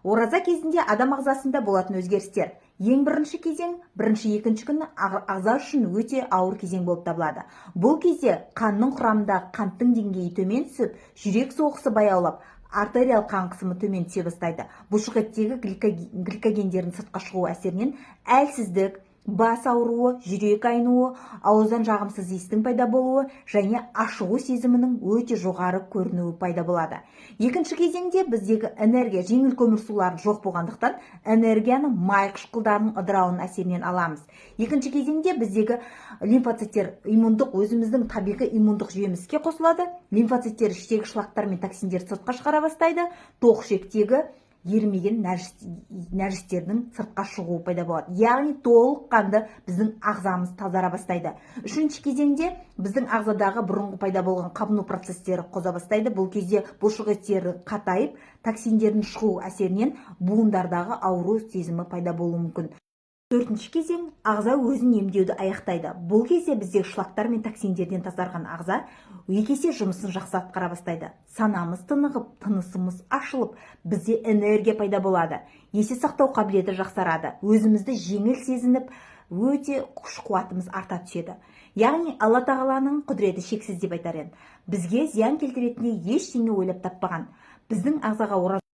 Ораза кезінде адам ағзасында болатын өзгерістер. Ең бірінші кезең, бірінші-екінші күні ағза үшін өте ауыр кезең болып табылады. Бұл кезде қанның құрамындағы қанттың деңгейі төмен түсіп, жүрек соғысы баяулап, артериал қан қысымы төмен түсе бастайды. Бұлшық еттегі гликогендердің сыртқа шығу әсерінен әлсіздік, бас ауруы, жүрек айнуы, ауыздан жағымсыз иістің пайда болуы және ашығу сезімінің өте жоғары көрінуі пайда болады. Екінші кезеңде біздегі энергия жеңіл көмірсулары жоқ болғандықтан энергияны май қышқылдарының ыдырауының әсерінен аламыз. Екінші кезеңде біздегі лимфоциттер өзіміздің табиғи иммундық жүйеміз іске қосылады. Лимфоциттер іштегі шлактар мен токсиндерді сыртқа шығара бастайды. Тоқ ішектегі ерімеген нәжістердің сыртқа шығуы пайда болады. Яғни толыққанды біздің ағзамыз тазара бастайды. Үшінші кезеңде біздің ағзадағы бұрынғы пайда болған қабыну процестері қоза бастайды. Бұл кезде бұлшық еттері қатайып, токсиндердің шығу әсерінен буындардағы ауру сезімі пайда болуы мүмкін. Төртінші кезең ағза өзін емдеуді аяқтайды. Бұл кезде біздегі шлактар мен токсиндерден тазарған ағза екі есе жұмысын жақсы атқара бастайды. Санамыз тынығып, тынысымыз ашылып, бізде энергия пайда болады. Есе сақтау қабілеті жақсарады. Өзімізді жеңіл сезініп, өте күш-қуатымыз арта түседі. Яғни Алла тағаланың құдіреті шексіз деп айтар едім. Бізге зиян келтіретіндей ештеңе ойлап таппаған. Біздің ағзаға